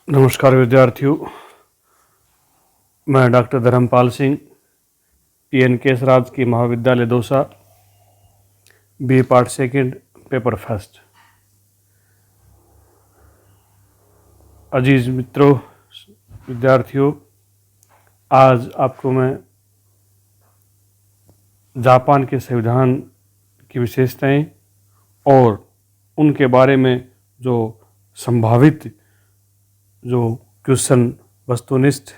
नमस्कार विद्यार्थियों, मैं डॉक्टर धर्मपाल सिंह, PN राजकीय महाविद्यालय Dausa, BA part second, paper first. अजीज मित्रों, विद्यार्थियों, आज आपको मैं जापान के संविधान की विशेषताएं और उनके बारे में जो संभावित जो क्वेश्चन वस्तुनिष्ठ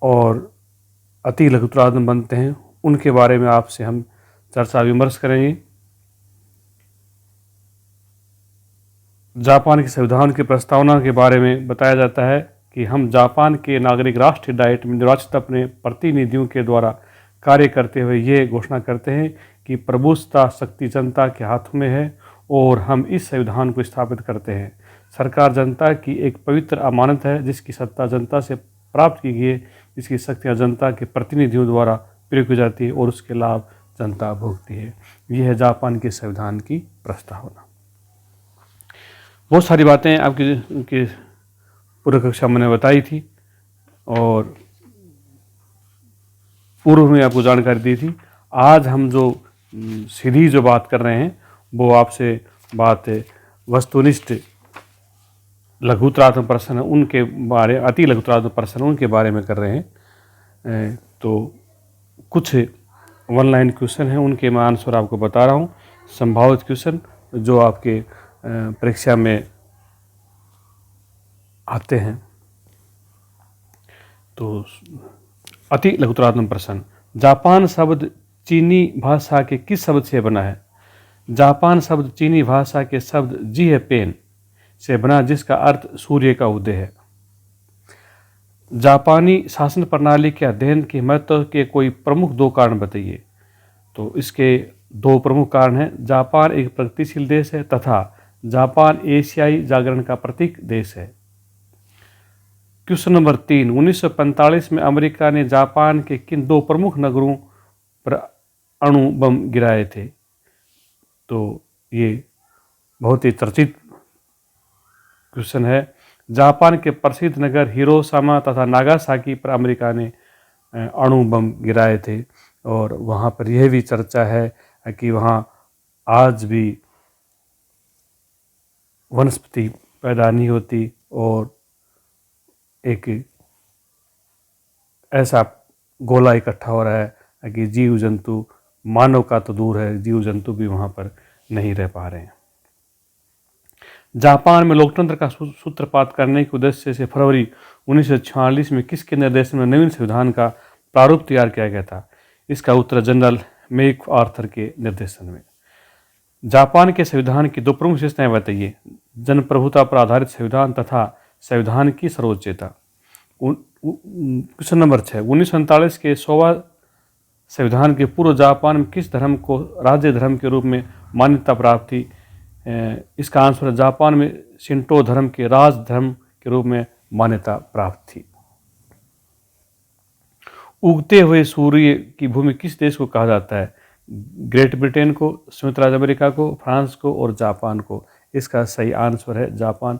और अति लघुतरात्मक बनते हैं उनके बारे में आपसे हम चर्चा विमर्श करेंगे। जापान के संविधान की प्रस्तावना के बारे में बताया जाता है कि हम जापान के नागरिक राष्ट्रीय डाइट में निर्वाचित अपने प्रतिनिधियों के द्वारा कार्य करते हुए ये घोषणा करते हैं कि प्रभुसत्ता शक्ति जनता के हाथों में है और हम इस संविधान को स्थापित करते हैं। सरकार जनता की एक पवित्र अमानत है जिसकी सत्ता जनता से प्राप्त की गई, जिसकी शक्तियाँ जनता के प्रतिनिधियों द्वारा प्रयोग की जाती है और उसके लाभ जनता भोगती है। यह है जापान के संविधान की प्रस्तावना। बहुत सारी बातें आपकी पूर्व कक्षा मैंने बताई थी और पूर्व में आपको जानकारी दी थी। आज हम जो सीधी जो बात कर रहे हैं वो आपसे बात वस्तुनिष्ठ लघुतरात्मक प्रश्न उनके बारे, अति लघुतरात्मक प्रश्न उनके बारे में कर रहे हैं। तो कुछ ऑनलाइन क्वेश्चन हैं, उनके मैं आंसर आपको बता रहा हूँ। संभावित क्वेश्चन जो आपके परीक्षा में आते हैं। तो अति लघुतरात्मक प्रश्न, जापान शब्द चीनी भाषा के किस शब्द से बना है? जापान शब्द चीनी भाषा के शब्द जी है पेन से बना, जिसका अर्थ सूर्य का उदय है। जापानी शासन प्रणाली के अध्ययन के महत्व के कोई प्रमुख दो कारण बताइए। तो इसके दो प्रमुख कारण हैं। जापान एक प्रगतिशील देश है तथा जापान एशियाई जागरण का प्रतीक देश है। क्वेश्चन नंबर 3, 1945 में अमेरिका ने जापान के किन दो प्रमुख नगरों पर अणु बम गिराए थे? तो ये बहुत ही चर्चित क्वेश्चन है। जापान के प्रसिद्ध नगर हिरोशिमा तथा नागासाकी पर अमेरिका ने अणु बम गिराए थे और वहाँ पर यह भी चर्चा है कि वहाँ आज भी वनस्पति पैदा नहीं होती और एक ऐसा गोला इकट्ठा हो रहा है कि जीव जंतु, मानव का तो दूर है, जीव जंतु भी वहाँ पर नहीं रह पा रहे हैं। जापान में लोकतंत्र का सूत्रपात करने के उद्देश्य से फरवरी 1946 में किसके निर्देशन में नवीन संविधान का प्रारूप तैयार किया गया था? इसका उत्तर जनरल मैक आर्थर के निर्देशन में। जापान के संविधान की दो प्रमुख विशेषताएं बताइए। जनप्रभुता पर आधारित संविधान तथा संविधान की सर्वोच्चता। क्वेश्चन नंबर 6, 1947 के 100वां संविधान के पूर्व जापान में किस धर्म को राज्य धर्म के रूप में मान्यता प्राप्त थी? इसका आंसर है जापान में शिंटो धर्म के राज धर्म के रूप में मान्यता प्राप्त थी। उगते हुए सूर्य की भूमि किस देश को कहा जाता है? ग्रेट ब्रिटेन को, संयुक्त राज्य अमेरिका को, फ्रांस को और जापान को। इसका सही आंसर है जापान।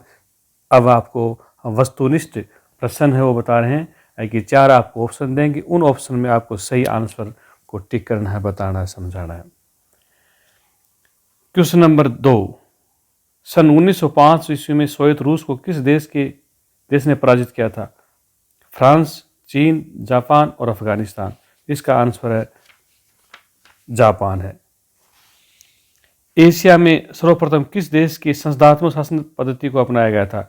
अब आपको वस्तुनिष्ठ प्रश्न है वो बता रहे हैं कि 4 आपको ऑप्शन देंगे, उन ऑप्शन में आपको सही आंसर को टिक करना है, बताना है, समझाना है। क्वेश्चन नंबर 2, सन 1905 ईस्वी में सोवियत रूस को किस देश ने पराजित किया था? फ्रांस, चीन, जापान और अफगानिस्तान। इसका आंसर है जापान है। एशिया में सर्वप्रथम किस देश की संसदात्मक शासन पद्धति को अपनाया गया था?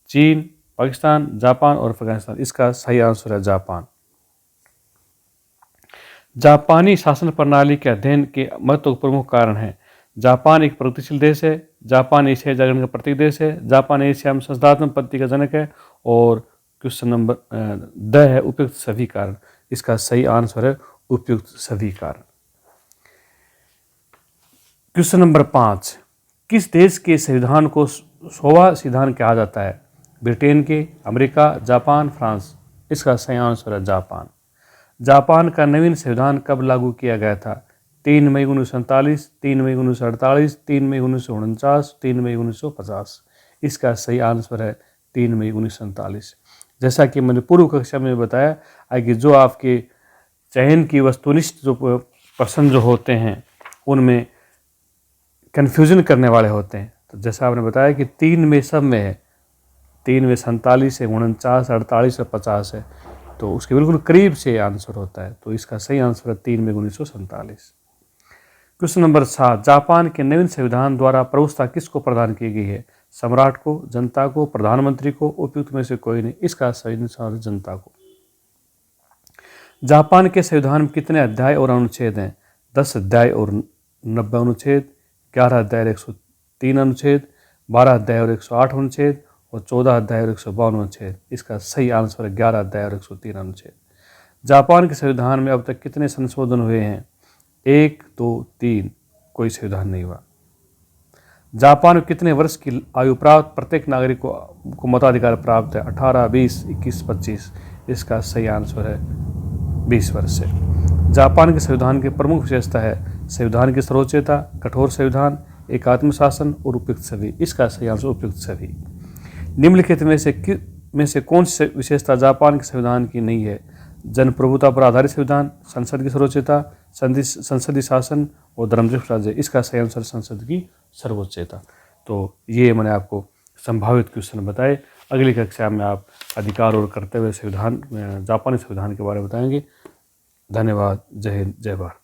चीन, पाकिस्तान, जापान और अफगानिस्तान। इसका सही आंसर है जापान। जापानी शासन प्रणाली के अध्ययन के महत्व प्रमुख कारण है। जापान एक प्रगतिशील देश है, जापान एशियाई जागरण का प्रतीक देश है, जापान एशिया में संसदात्मक पद्धति का जनक है और क्वेश्चन नंबर द है उपयुक्त सभी कारण। इसका सही आंसर है उपयुक्त सभी कारण। क्वेश्चन नंबर 5, किस देश के संविधान को 100वां संविधान कहा जाता है? ब्रिटेन के, अमेरिका, जापान, फ्रांस। इसका सही आंसर है जापान। जापान का नवीन संविधान कब लागू किया गया था? 3 मई 1947, 3 मई 1948, 3 मई 1949, 3 मई 1950। इसका सही आंसर है 3 मई 1947। जैसा कि मैंने पूर्व कक्षा में बताया कि जो आपके चयन की वस्तुनिष्ठ जो प्रश्न जो होते हैं उनमें कन्फ्यूजन करने वाले होते हैं। तो जैसा आपने बताया कि 3 में सब में है, 3 में 47 है, 49, 48 और 50 है, तो उसके बिल्कुल करीब से आंसर होता है। तो इसका सही आंसर है 3 मई 1947। क्वेश्चन नंबर 7, जापान के नवीन संविधान द्वारा प्रभुसत्ता किसको प्रदान की गई है? सम्राट को, जनता को, प्रधानमंत्री को, उपयुक्त में से कोई नहीं। इसका सही आंसर जनता को। जापान के संविधान में कितने अध्याय और अनुच्छेद हैं? 10 अध्याय और 90 अनुच्छेद, 11 अध्याय और 103 अनुच्छेद, 12 अध्याय और 108 अनुच्छेद और 14 अध्याय और 152 अनुच्छेद। इसका सही आंसर है 11 अध्याय और 103 अनुच्छेद। जापान के संविधान में अब तक कितने संशोधन हुए हैं? 1, 2, 3, कोई संविधान नहीं हुआ। जापान में कितने वर्ष की आयु प्राप्त प्रत्येक नागरिक को मताधिकार प्राप्त है? 18, 20, 21, 25। इसका सही आंसर है 20 वर्ष से। जापान के संविधान की प्रमुख विशेषता है संविधान की सर्वोच्चता, कठोर संविधान, एकात्म शासन और उपयुक्त सभी। इसका सही आंसर उपयुक्त सभी। निम्नलिखित में से कौन सी विशेषता जापान के संविधान की नहीं है? जनप्रभुता पर आधारित संविधान, संसद की सर्वोच्चता, संसदीय शासन और धर्मनिरपेक्ष राज्य। इसका सही आंसर संसद की सर्वोच्चता। तो ये मैंने आपको संभावित क्वेश्चन बताए। अगली कक्षा में आप अधिकार और कर्तव्य संविधान, जापानी संविधान के बारे में बताएंगे। धन्यवाद। जय हिंद, जय भारत।